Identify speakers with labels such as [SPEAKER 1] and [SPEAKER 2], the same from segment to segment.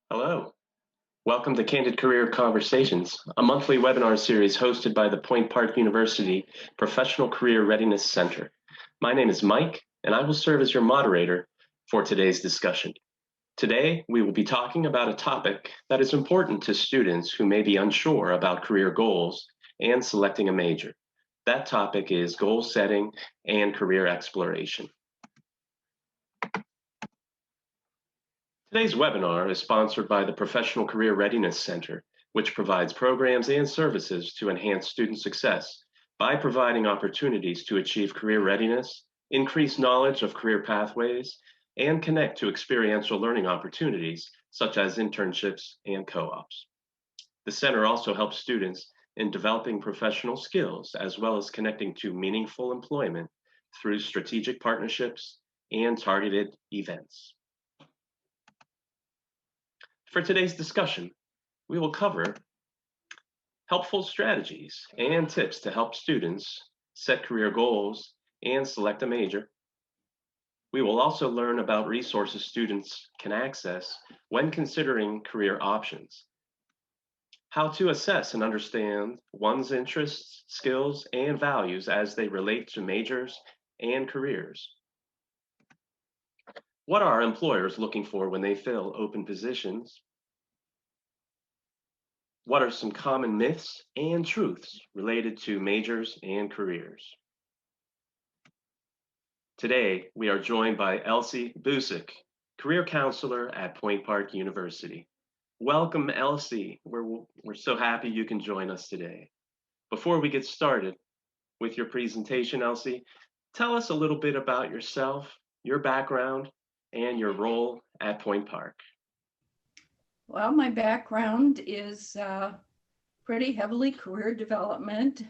[SPEAKER 1] Hello. Welcome to Candid Career Conversations, a monthly webinar series hosted by the Point Park University Professional Career Readiness Center. My name is Mike, and I will serve as your moderator for today's discussion. Today, we will be talking about a topic that is important to students who may be unsure about career goals and selecting a major. That topic is goal setting and career exploration. Today's webinar is sponsored by the Professional Career Readiness Center, which provides programs and services to enhance student success by providing opportunities to achieve career readiness, increase knowledge of career pathways, and connect to experiential learning opportunities such as internships and co-ops. The center also helps students in developing professional skills as well as connecting to meaningful employment through strategic partnerships and targeted events. For today's discussion, we will cover helpful strategies and tips to help students set career goals and select a major. We will also learn about resources students can access when considering career options, how to assess and understand one's interests, skills, and values as they relate to majors and careers. What are employers looking for when they fill open positions? What are some common myths and truths related to majors and careers? Today, we are joined by Elsie Boucek, career counselor at Point Park University. Welcome, Elsie. We're so happy you can join us today. Before we get started with your presentation, Elsie, tell us a little bit about yourself, your background, and your role at Point Park.
[SPEAKER 2] Well, my background is pretty heavily career development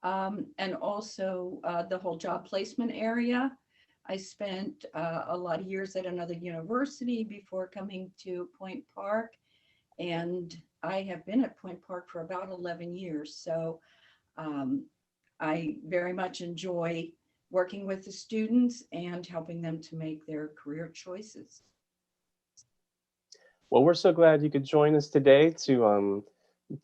[SPEAKER 2] and also the whole job placement area. I spent a lot of years at another university before coming to Point Park, and I have been at Point Park for about 11 years. So I very much enjoy working with the students and helping them to make their career choices.
[SPEAKER 3] Well, we're so glad you could join us today to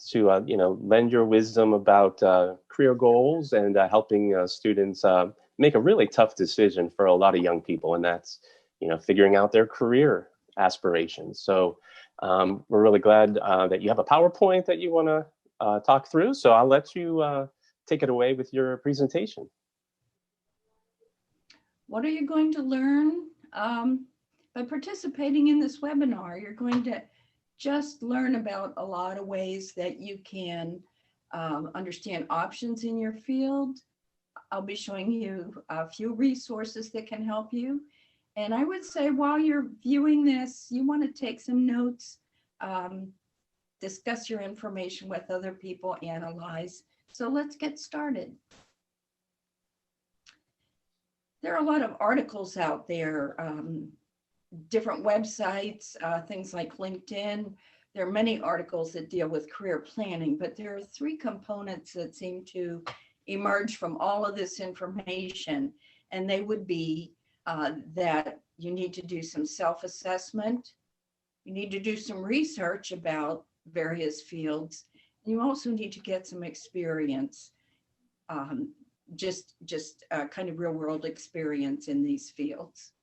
[SPEAKER 3] lend your wisdom about career goals and helping students make a really tough decision for a lot of young people, and that's figuring out their career aspirations. So we're really glad that you have a PowerPoint that you want to talk through. So I'll let you take it away with your presentation.
[SPEAKER 2] What are you going to learn? By participating in this webinar, you're going to just learn about a lot of ways that you can understand options in your field. I'll be showing you a few resources that can help you. And I would say while you're viewing this, you want to take some notes, discuss your information with other people, analyze. So let's get started. There are a lot of articles out there, different websites, things like LinkedIn. There are many articles that deal with career planning, but there are three components that seem to emerge from all of this information. And they would be that you need to do some self-assessment. You need to do some research about various fields. And you also need to get some experience, just kind of real world experience in these fields.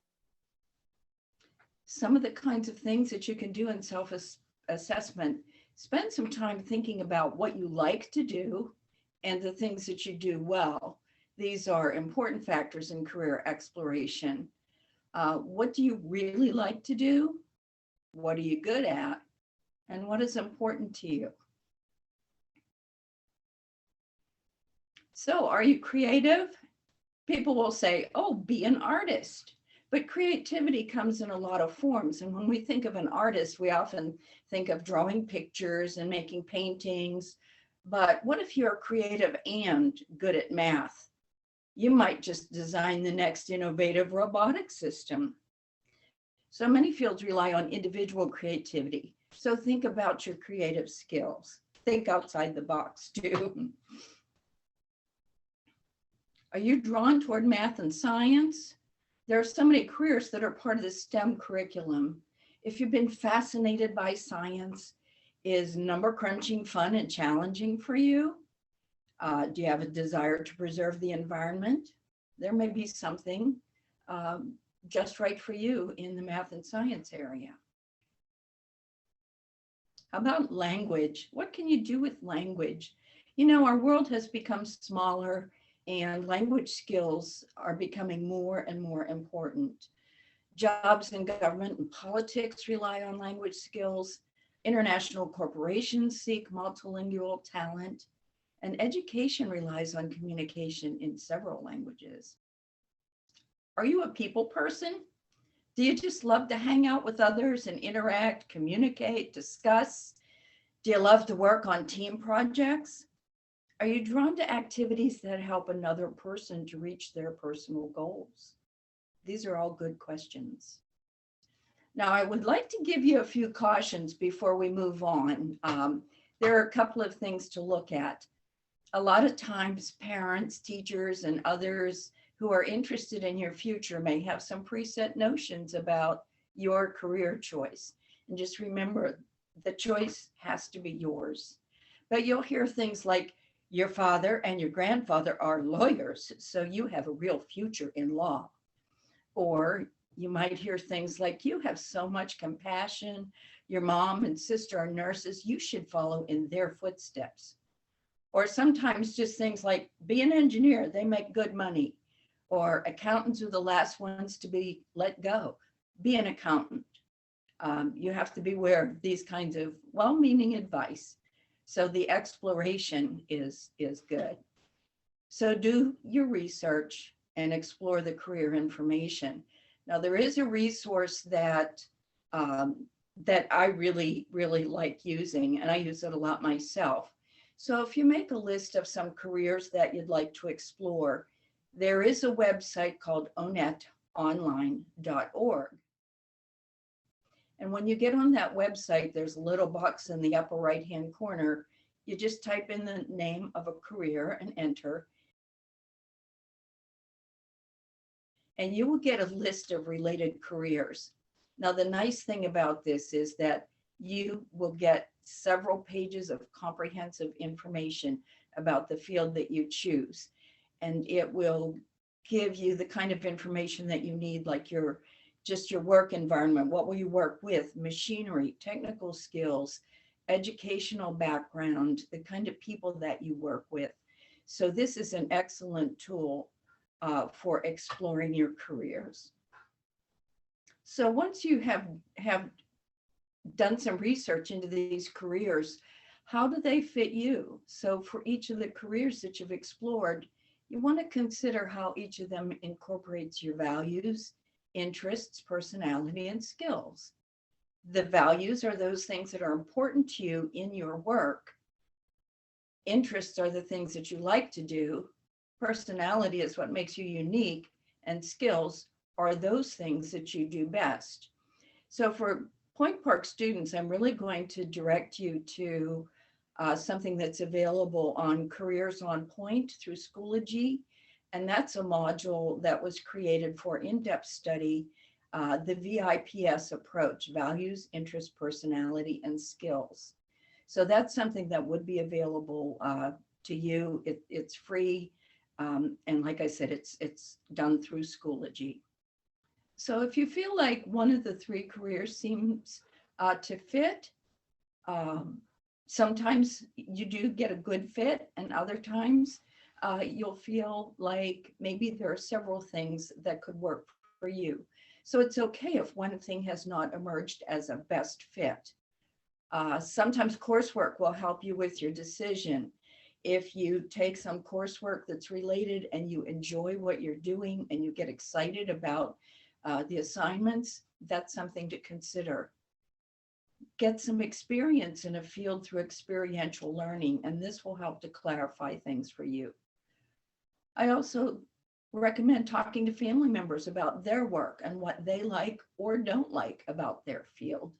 [SPEAKER 2] Some of the kinds of things that you can do in self-assessment, spend some time thinking about what you like to do and the things that you do well. These are important factors in career exploration. What do you really like to do? What are you good at? And what is important to you? So, are you creative? People will say, oh, be an artist. But creativity comes in a lot of forms. And when we think of an artist, we often think of drawing pictures and making paintings. But what if you're creative and good at math? You might just design the next innovative robotic system. So many fields rely on individual creativity. So think about your creative skills. Think outside the box too. Are you drawn toward math and science? There are so many careers that are part of the STEM curriculum. If you've been fascinated by science, is number crunching fun and challenging for you? Do you have a desire to preserve the environment? There may be something just right for you in the math and science area. How about language? What can you do with language? You know, our world has become smaller and language skills are becoming more and more important. Jobs in government and politics rely on language skills. International corporations seek multilingual talent, and education relies on communication in several languages. Are you a people person? Do you just love to hang out with others and interact, communicate, discuss? Do you love to work on team projects? Are you drawn to activities that help another person to reach their personal goals? These are all good questions. Now, I would like to give you a few cautions before we move on. There are a couple of things to look at. A lot of times, parents, teachers, and others who are interested in your future may have some preset notions about your career choice. And just remember, the choice has to be yours. But you'll hear things like, your father and your grandfather are lawyers, so you have a real future in law. Or you might hear things like, you have so much compassion, your mom and sister are nurses, you should follow in their footsteps. Or sometimes just things like, be an engineer, they make good money. Or accountants are the last ones to be let go. Be an accountant. You have to be aware of these kinds of well-meaning advice. So the exploration is good. So do your research and explore the career information. Now, there is a resource that I really like using, and I use it a lot myself. So if you make a list of some careers that you'd like to explore, there is a website called onetonline.org. And when you get on that website, there's a little box in the upper right-hand corner. You just type in the name of a career and enter. And you will get a list of related careers. Now, the nice thing about this is that you will get several pages of comprehensive information about the field that you choose. And it will give you the kind of information that you need, like your work environment. What will you work with? Machinery, technical skills, educational background, the kind of people that you work with. So this is an excellent tool for exploring your careers. So once you have done some research into these careers, how do they fit you? So for each of the careers that you've explored, you want to consider how each of them incorporates your values, interests, personality, and skills. The values are those things that are important to you in your work. Interests are the things that you like to do. Personality is what makes you unique, and skills are those things that you do best. So for Point Park students, I'm really going to direct you to something that's available on Careers on Point through Schoology. And that's a module that was created for in-depth study, the VIPS approach, values, interests, personality, and skills. So that's something that would be available to you. It's free. And like I said, it's done through Schoology. So if you feel like one of the three careers seems to fit, sometimes you do get a good fit, and other times you'll feel like maybe there are several things that could work for you. So it's okay if one thing has not emerged as a best fit. Sometimes coursework will help you with your decision. If you take some coursework that's related and you enjoy what you're doing and you get excited about the assignments, that's something to consider. Get some experience in a field through experiential learning, and this will help to clarify things for you. I also recommend talking to family members about their work and what they like or don't like about their field.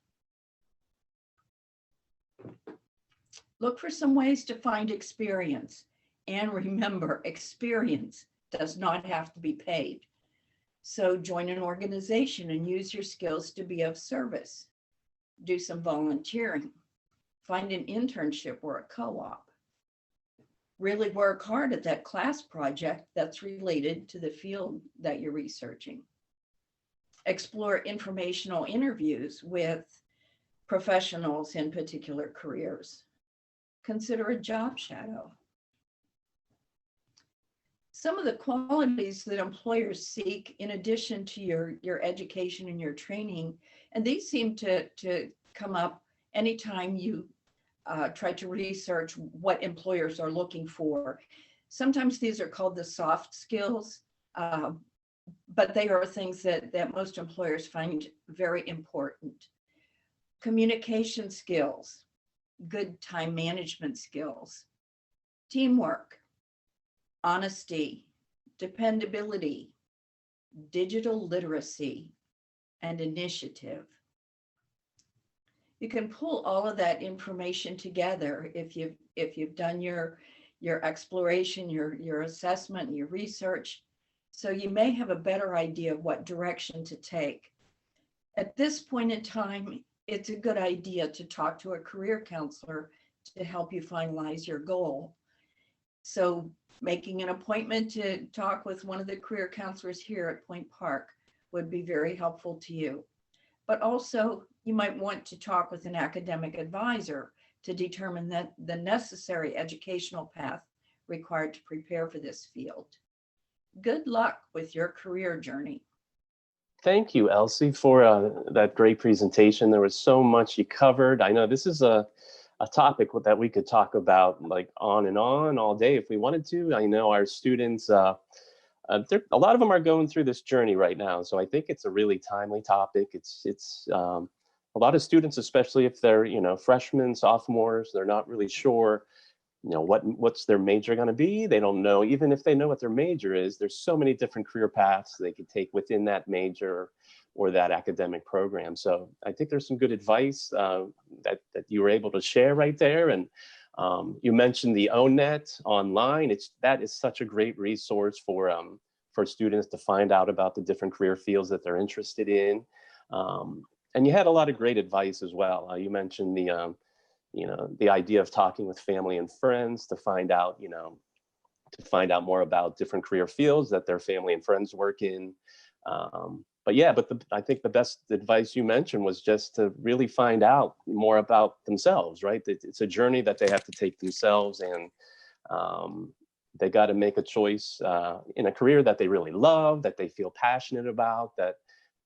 [SPEAKER 2] Look for some ways to find experience. And remember, experience does not have to be paid. So join an organization and use your skills to be of service. do some volunteering, find an internship or a co-op. Really work hard at that class project that's related to the field that you're researching. Explore informational interviews with professionals in particular careers. Consider a job shadow. Some of the qualities that employers seek in addition to your education and your training, and these seem to come up anytime you try to research what employers are looking for. Sometimes these are called the soft skills, but they are things that most employers find very important. Communication skills, good time management skills, teamwork, honesty, dependability, digital literacy, and initiative. You can pull all of that information together if you've done your exploration, your assessment, and your research. So you may have a better idea of what direction to take. At this point in time, it's a good idea to talk to a career counselor to help you finalize your goal. So making an appointment to talk with one of the career counselors here at Point Park would be very helpful to you. But also you might want to talk with an academic advisor to determine that the necessary educational path required to prepare for this field. Good luck with your career journey.
[SPEAKER 3] Thank you, Elsie, for that great presentation. There was so much you covered. I know this is a topic that we could talk about like on and on all day if we wanted to. I know our students, a lot of them are going through this journey right now. So I think it's a really timely topic. It's a lot of students, especially if they're, freshmen, sophomores, they're not really sure, what's their major going to be. They don't know, even if they know what their major is, there's so many different career paths they could take within that major or that academic program. So I think there's some good advice that you were able to share right there. And you mentioned the ONET online. That is such a great resource for students to find out about the different career fields that they're interested in. And you had a lot of great advice as well. You mentioned the idea of talking with family and friends to find out more about different career fields that their family and friends work in. But I think the best advice you mentioned was just to really find out more about themselves, right? It's a journey that they have to take themselves, and they got to make a choice in a career that they really love, that they feel passionate about. That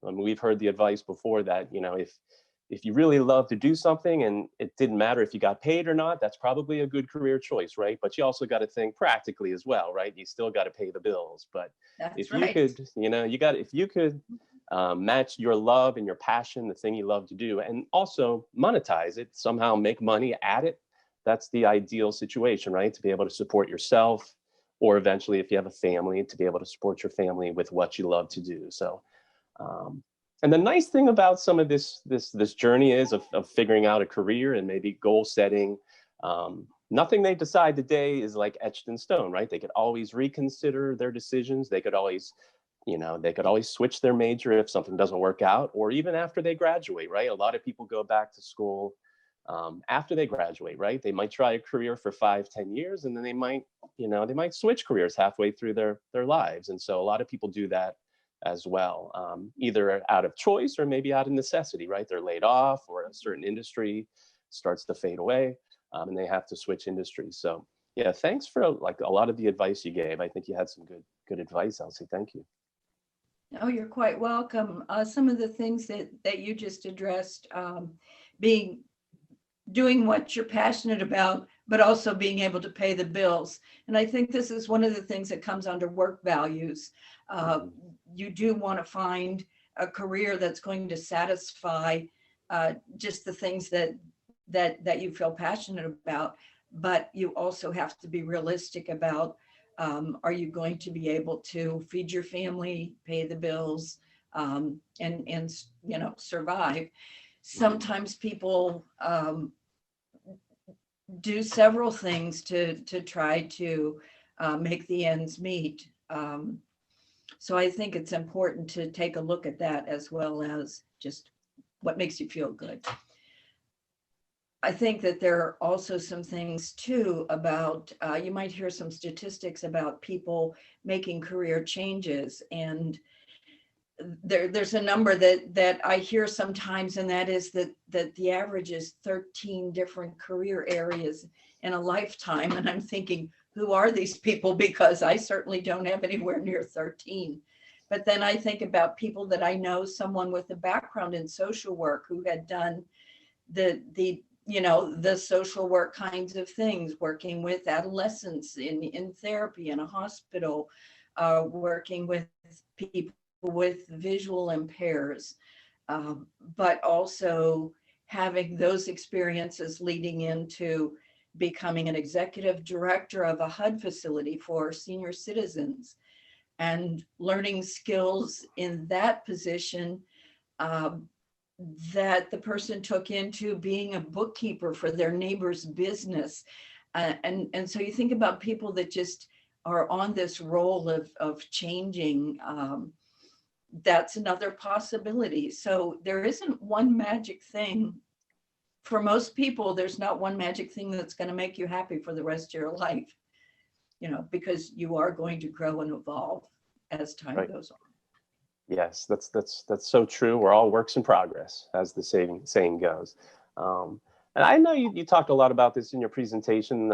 [SPEAKER 3] we've heard the advice before that, if you really love to do something and it didn't matter if you got paid or not, that's probably a good career choice, right? But you also got to think practically as well, right? You still got to pay the bills. But if you could match your love and your passion, the thing you love to do, and also monetize it, somehow make money at it, that's the ideal situation, right? To be able to support yourself, or eventually if you have a family, to be able to support your family with what you love to do. So and the nice thing about some of this journey is of figuring out a career and maybe goal setting. Nothing they decide today is like etched in stone, right? They could always reconsider their decisions. They could always switch their major if something doesn't work out, or even after they graduate, right? A lot of people go back to school after they graduate, right? They might try a career for 5-10 years, and then they might switch careers halfway through their lives. And so a lot of people do that as well, either out of choice or maybe out of necessity, right? They're laid off, or a certain industry starts to fade away, and they have to switch industries. So yeah, thanks for like a lot of the advice you gave. I think you had some good advice, Elsie. Thank you.
[SPEAKER 2] Oh, you're quite welcome. Some of the things that you just addressed, doing what you're passionate about, but also being able to pay the bills. And I think this is one of the things that comes under work values. You do want to find a career that's going to satisfy just the things that you feel passionate about, but you also have to be realistic about, are you going to be able to feed your family, pay the bills, and survive? Sometimes people do several things to try to make the ends meet. So I think it's important to take a look at that, as well as just what makes you feel good. I think that there are also some things too about, you might hear some statistics about people making career changes, and there's a number that I hear sometimes, and that is that the average is 13 different career areas in a lifetime. And I'm thinking, who are these people? Because I certainly don't have anywhere near 13. But then I think about people that I know, someone with a background in social work who had done the social work kinds of things, working with adolescents in therapy in a hospital, working with people with visual impairs, but also having those experiences leading into becoming an executive director of a HUD facility for senior citizens, and learning skills in that position that the person took into being a bookkeeper for their neighbor's business. And so you think about people that just are on this role of changing. That's another possibility. So there isn't one magic thing. For most people, there's not one magic thing that's going to make you happy for the rest of your life, because you are going to grow and evolve as time goes on.
[SPEAKER 3] Yes, that's so true. We're all works in progress, as the saying goes. And I know you talked a lot about this in your presentation.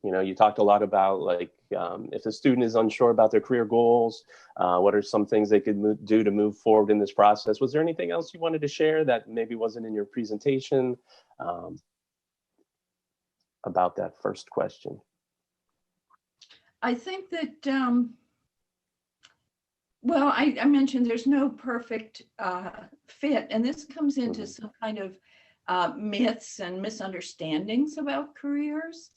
[SPEAKER 3] You talked a lot about, like, if a student is unsure about their career goals, what are some things they could do to move forward in this process? Was there anything else you wanted to share that maybe wasn't in your presentation about that first question?
[SPEAKER 2] I think that, well, I mentioned there's no perfect fit, and this comes into some kind of myths and misunderstandings about careers,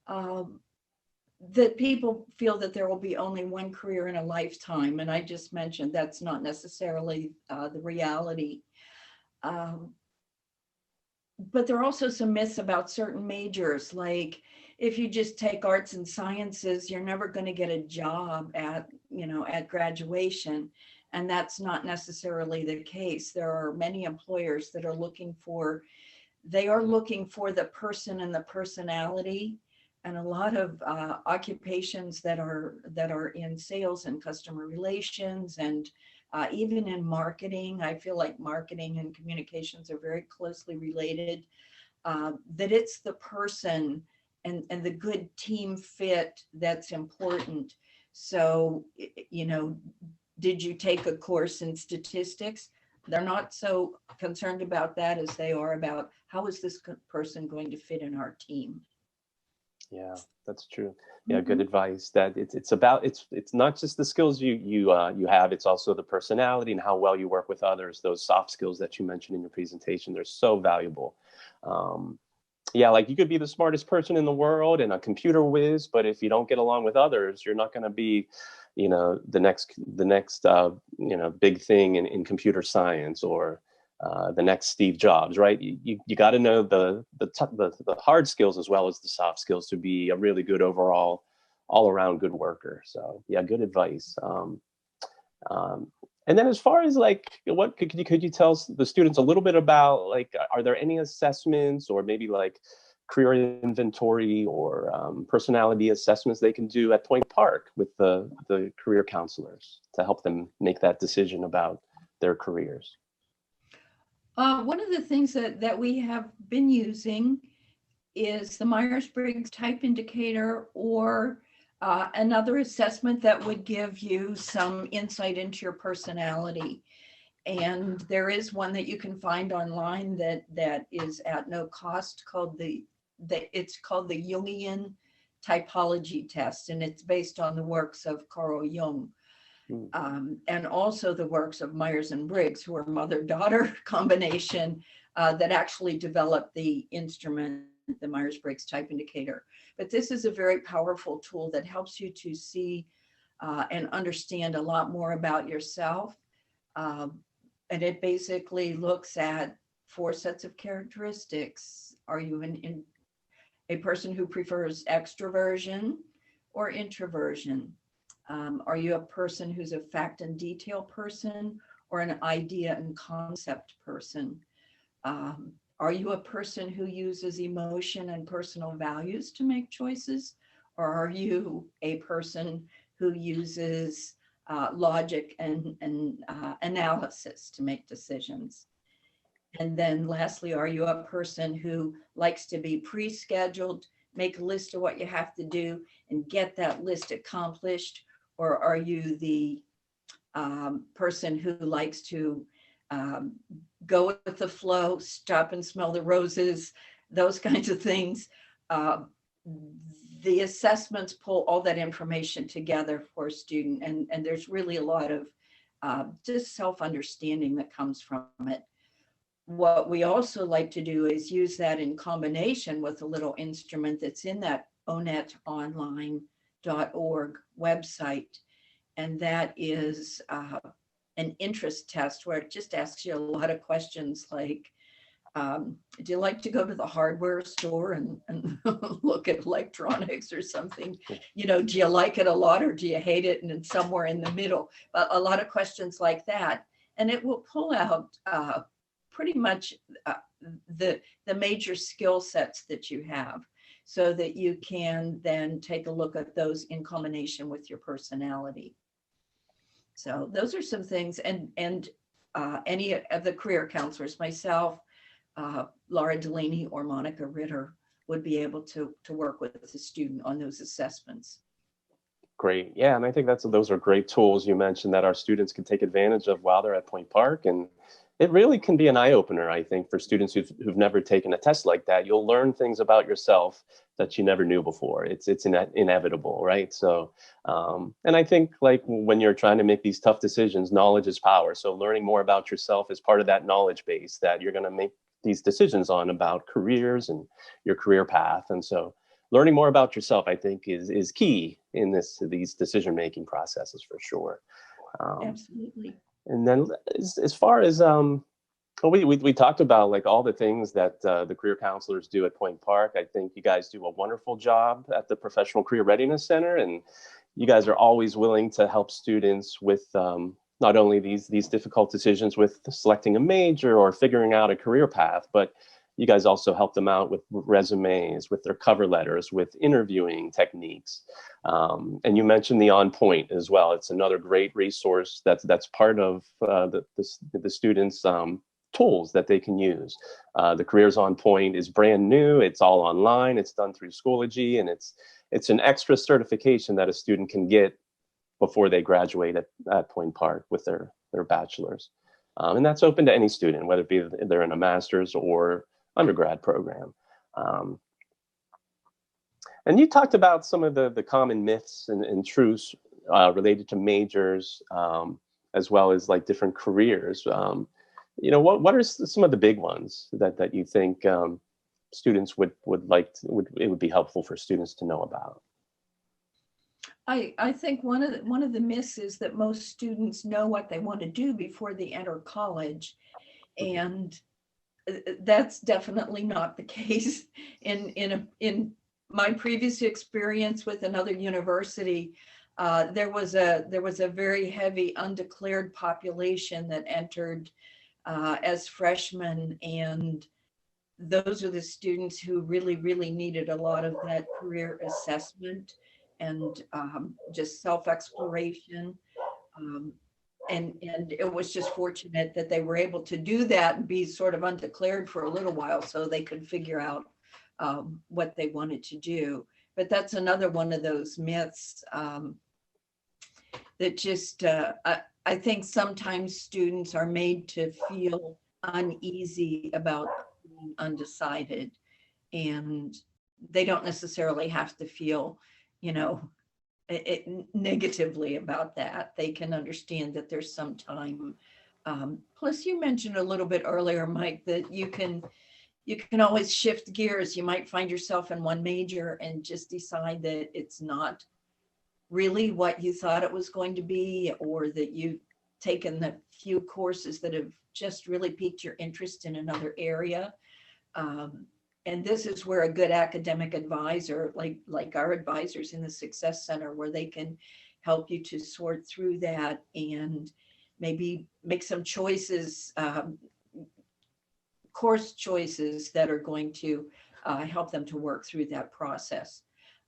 [SPEAKER 2] that people feel that there will be only one career in a lifetime. And I just mentioned that's not necessarily the reality. But there are also some myths about certain majors, like if you just take arts and sciences, you're never going to get a job at graduation. And that's not necessarily the case. There are many employers that are looking for the person and the personality. And a lot of occupations that are in sales and customer relations, and even in marketing, I feel like marketing and communications are very closely related, that it's the person and the good team fit that's important. So, did you take a course in statistics? They're not so concerned about that as they are about how is this person going to fit in our team.
[SPEAKER 3] Yeah, that's true. Yeah, good advice. That it's not just the skills you have. It's also the personality and how well you work with others. Those soft skills that you mentioned in your presentation, they're so valuable. Yeah, like you could be the smartest person in the world and a computer whiz, but if you don't get along with others, you're not going to be, the next big thing in computer science, or the next Steve Jobs, right? You got to know the hard skills as well as the soft skills to be a really good overall, all around good worker. So yeah, good advice. And then as far as like, what could you tell the students a little bit about, like, are there any assessments or maybe like career inventory or personality assessments they can do at Point Park with the career counselors to help them make that decision about their careers?
[SPEAKER 2] One of the things that we have been using is the Myers-Briggs Type Indicator, or another assessment that would give you some insight into your personality. And there is one that you can find online that is at no cost, it's called the Jungian Typology Test, and it's based on the works of Carl Jung. And also the works of Myers and Briggs, who are mother-daughter combination that actually developed the instrument, the Myers-Briggs Type Indicator. But this is a very powerful tool that helps you to see and understand a lot more about yourself. And it basically looks at 4 sets of characteristics. Are you a person who prefers extroversion or introversion? Are you a person who's a fact and detail person, or an idea and concept person? Are you a person who uses emotion and personal values to make choices? Or are you a person who uses logic and analysis to make decisions? And then lastly, are you a person who likes to be pre-scheduled, make a list of what you have to do and get that list accomplished? Or are you the person who likes to go with the flow, stop and smell the roses, those kinds of things? The assessments pull all that information together for a student, and there's really a lot of just self-understanding that comes from it. What we also like to do is use that in combination with a little instrument that's in that onetonline.org website. And that is an interest test where it just asks you a lot of questions like, do you like to go to the hardware store and look at electronics or something? You know, do you like it a lot or do you hate it? And then somewhere in the middle, but a lot of questions like that. And it will pull out pretty much the major skill sets that you have so that you can then take a look at those in combination with your personality. So those are some things, and any of the career counselors, myself, Laura Delaney or Monica Ritter, would be able to work with the student on those assessments.
[SPEAKER 3] Great. Yeah, and I think those are great tools you mentioned that our students can take advantage of while they're at Point Park. And it really can be an eye-opener, I think, for students who've never taken a test like that. You'll learn things about yourself that you never knew before. It's inevitable, right? So, and I think like when you're trying to make these tough decisions, knowledge is power. So learning more about yourself is part of that knowledge base that you're going to make these decisions on about careers and your career path. And so learning more about yourself, I think, is key in these decision-making processes for sure.
[SPEAKER 2] Absolutely.
[SPEAKER 3] And then as far as, we talked about like all the things that the career counselors do at Point Park. I think you guys do a wonderful job at the Professional Career Readiness Center, and you guys are always willing to help students with not only these difficult decisions with selecting a major or figuring out a career path, but you guys also help them out with resumes, with their cover letters, with interviewing techniques. And you mentioned the On Point as well. It's another great resource that's part of the students' tools that they can use. The Careers On Point is brand new. It's all online. It's done through Schoology, and it's an extra certification that a student can get before they graduate at Point Park with their bachelor's. And that's open to any student, whether it be they're in a master's or undergrad program. And you talked about some of the common myths and truths related to majors, as well as like different careers. What are some of the big ones that you think students would be helpful for students to know about?
[SPEAKER 2] I think one of the myths is that most students know what they want to do before they enter college, and that's definitely not the case. In my previous experience with another university, there was a very heavy undeclared population that entered as freshmen, and those are the students who really needed a lot of that career assessment and just self-exploration. And it was just fortunate that they were able to do that and be sort of undeclared for a little while so they could figure out what they wanted to do. But that's another one of those myths that just, I think sometimes students are made to feel uneasy about being undecided, and they don't necessarily have to feel, negatively about that. They can understand that there's some time. Plus, you mentioned a little bit earlier, Mike, that you can always shift gears. You might find yourself in one major and just decide that it's not really what you thought it was going to be, or that you've taken the few courses that have just really piqued your interest in another area. And this is where a good academic advisor, like our advisors in the Success Center, where they can help you to sort through that and maybe make some choices course choices that are going to help them to work through that process.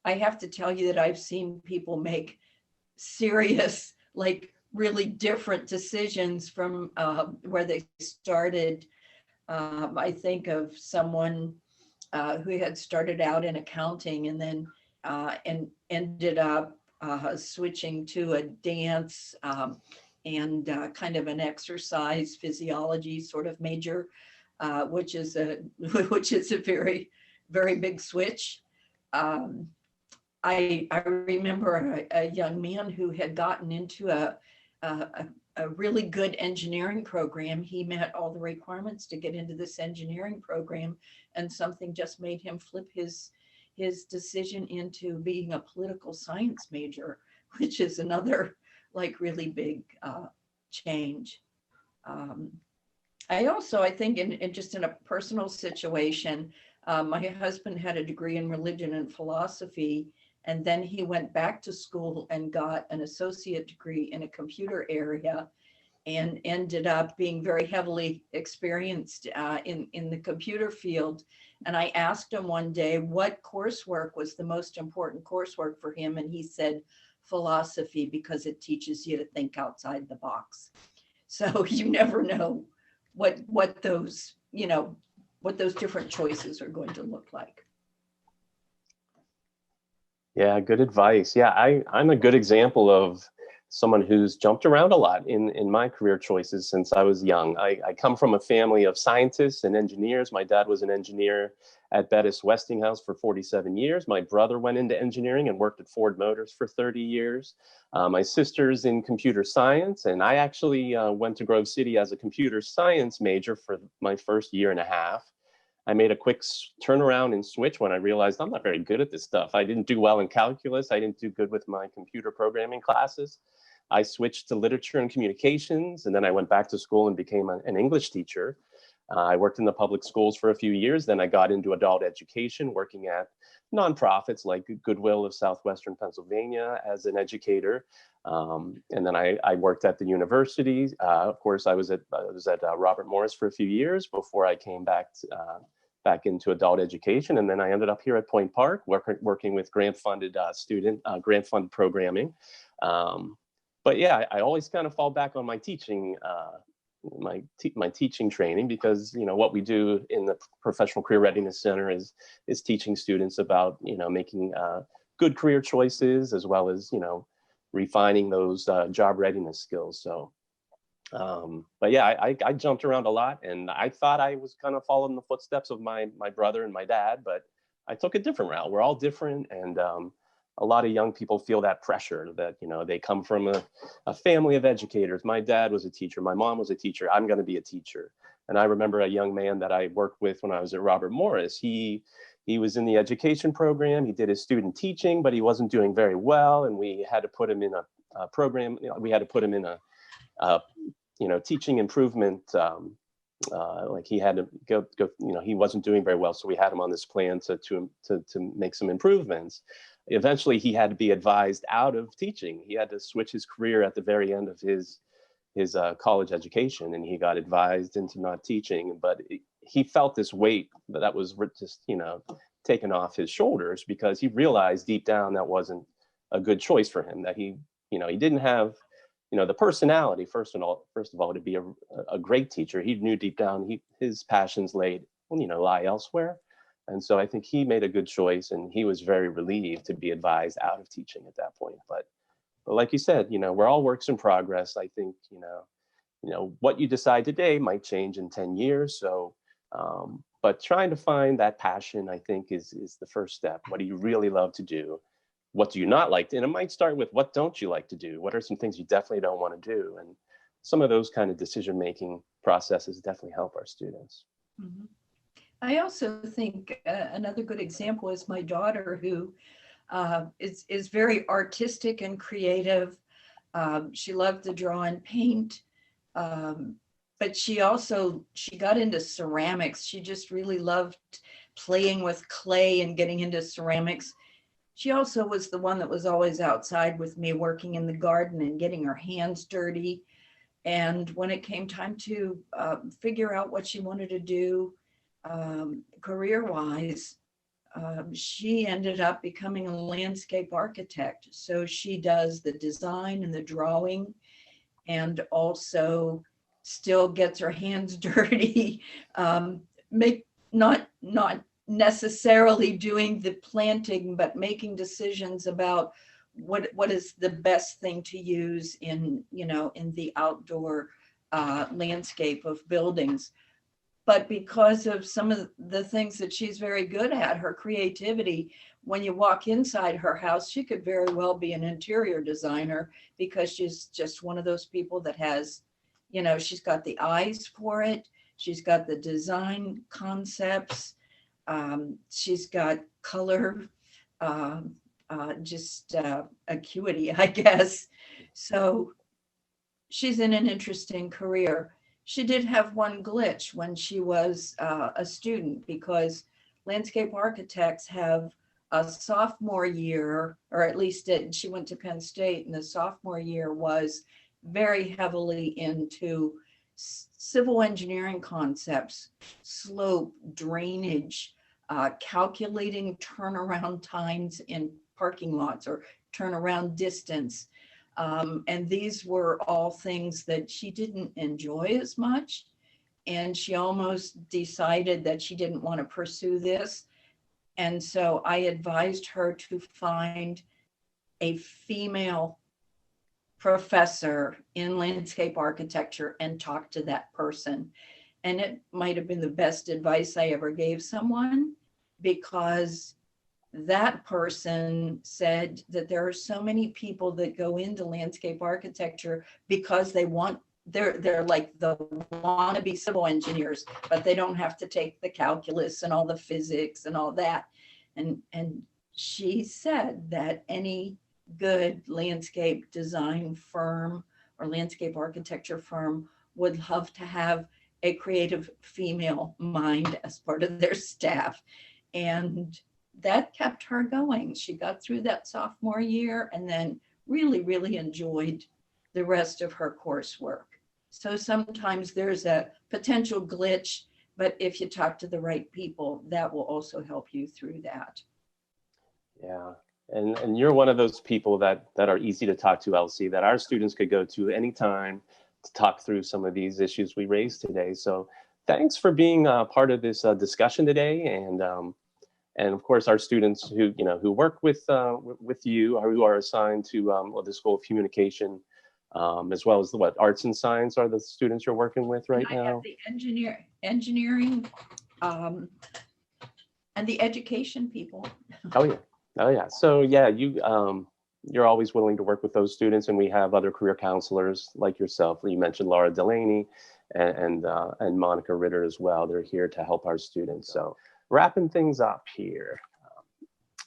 [SPEAKER 2] I have to tell you that I've seen people make serious, like really different decisions from where they started. I think of someone who had started out in accounting and then and ended up switching to a dance and kind of an exercise physiology sort of major, which is a very, very big switch. I remember a young man who had gotten into a really good engineering program. He met all the requirements to get into this engineering program, and something just made him flip his decision into being a political science major, which is another like really big change. I think in just in a personal situation, my husband had a degree in religion and philosophy, and then he went back to school and got an associate degree in a computer area and ended up being very heavily experienced in the computer field. And I asked him one day what coursework was the most important coursework for him. And he said, philosophy, because it teaches you to think outside the box. So you never know what those different choices are going to look like.
[SPEAKER 3] Yeah, good advice. Yeah, I'm a good example of someone who's jumped around a lot in my career choices since I was young. I come from a family of scientists and engineers. My dad was an engineer at Bettis Westinghouse for 47 years. My brother went into engineering and worked at Ford Motors for 30 years. My sister's in computer science, and I actually went to Grove City as a computer science major for my first year and a half. I made a quick turnaround and switch when I realized I'm not very good at this stuff. I didn't do well in calculus. I didn't do good with my computer programming classes. I switched to literature and communications, and then I went back to school and became an English teacher. I worked in the public schools for a few years. Then I got into adult education, working at nonprofits like Goodwill of Southwestern Pennsylvania as an educator. And then I worked at the university. Of course, I was at Robert Morris for a few years before I came back into adult education. And then I ended up here at Point Park, working with grant-funded grant-funded programming. But yeah, I always kind of fall back on my teaching, my teaching training, because what we do in the Professional Career Readiness Center is teaching students about making good career choices, as well as refining those job readiness skills. So, but yeah, I jumped around a lot, and I thought I was kind of following the footsteps of my brother and my dad, but I took a different route. We're all different, and a lot of young people feel that pressure that they come from a family of educators. My dad was a teacher, my mom was a teacher. I'm going to be a teacher. And I remember a young man that I worked with when I was at Robert Morris. He was in the education program. He did his student teaching, but he wasn't doing very well. And we had to put him in a program. We had to put him in a teaching improvement. Like he had to go. He wasn't doing very well, so we had him on this plan to make some improvements. Eventually, he had to be advised out of teaching. He had to switch his career at the very end of his college education, and he got advised into not teaching. But he felt this weight that was just taken off his shoulders, because he realized deep down that wasn't a good choice for him. That he didn't have the personality first of all to be a great teacher. He knew deep down his passions lie elsewhere. And so I think he made a good choice, and he was very relieved to be advised out of teaching at that point. But like you said, we're all works in progress. I think, what you decide today might change in 10 years. So, but trying to find that passion, I think, is the first step. What do you really love to do? What do you not like to? And it might start with, what don't you like to do? What are some things you definitely don't want to do? And some of those kind of decision-making processes definitely help our students.
[SPEAKER 2] Mm-hmm. I also think another good example is my daughter, who is very artistic and creative. She loved to draw and paint, but she got into ceramics. She just really loved playing with clay and getting into ceramics. She also was the one that was always outside with me, working in the garden and getting her hands dirty. And when it came time to figure out what she wanted to do career-wise, she ended up becoming a landscape architect. So she does the design and the drawing, and also still gets her hands dirty, not necessarily doing the planting, but making decisions about what is the best thing to use in, in the outdoor landscape of buildings. But because of some of the things that she's very good at, her creativity, when you walk inside her house, she could very well be an interior designer, because she's just one of those people that has, she's got the eyes for it. She's got the design concepts. She's got color, acuity, I guess. So she's in an interesting career. She did have one glitch when she was a student, because landscape architects have a sophomore year, or at least she went to Penn State, and the sophomore year was very heavily into civil engineering concepts, slope, drainage, calculating turnaround times in parking lots, or turnaround distance. And these were all things that she didn't enjoy as much. And she almost decided that she didn't want to pursue this. And so I advised her to find a female professor in landscape architecture and talk to that person. And it might have been the best advice I ever gave someone, because that person said that there are so many people that go into landscape architecture because they're like the wannabe civil engineers, but they don't have to take the calculus and all the physics and all that. And she said that any good landscape design firm or landscape architecture firm would love to have a creative female mind as part of their staff. And that kept her going. She got through that sophomore year and then really, really enjoyed the rest of her coursework. So sometimes there's a potential glitch, but if you talk to the right people, that will also help you through that.
[SPEAKER 3] Yeah. And you're one of those people that are easy to talk to, Elsie, that our students could go to anytime to talk through some of these issues we raised today. So thanks for being part of this discussion today. And of course, our students who work with you, or who are assigned to the School of Communication, as well as the arts and science are the students you're working with right now.
[SPEAKER 2] I have the engineering, and the education people.
[SPEAKER 3] Oh yeah. So yeah, you're always willing to work with those students, and we have other career counselors like yourself. You mentioned Laura Delaney and Monica Ritter as well. They're here to help our students. So wrapping things up here,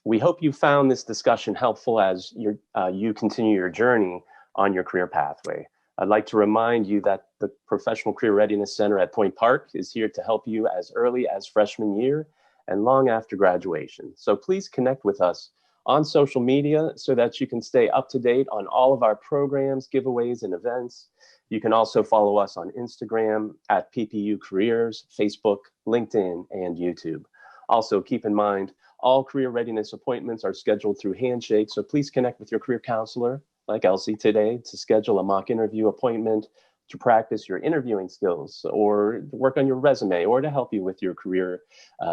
[SPEAKER 3] we hope you found this discussion helpful as you continue your journey on your career pathway. I'd like to remind you that the Professional Career Readiness Center at Point Park is here to help you as early as freshman year and long after graduation. So please connect with us on social media so that you can stay up to date on all of our programs, giveaways, and events. You can also follow us on Instagram at PPU Careers, Facebook, LinkedIn, and YouTube. Also, keep in mind, all career readiness appointments are scheduled through Handshake, so please connect with your career counselor, like Elsie today, to schedule a mock interview appointment, to practice your interviewing skills, or work on your resume, or to help you with your career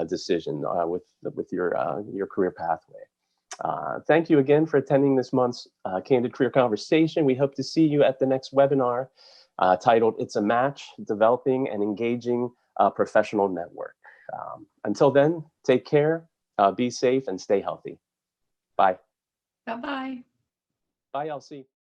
[SPEAKER 3] decision with your career pathway. Thank you again for attending this month's Candid Career Conversation. We hope to see you at the next webinar titled "It's a Match, Developing and Engaging a Professional Network." Until then, take care, be safe, and stay healthy. Bye.
[SPEAKER 2] Bye-bye.
[SPEAKER 3] Bye, Elsie.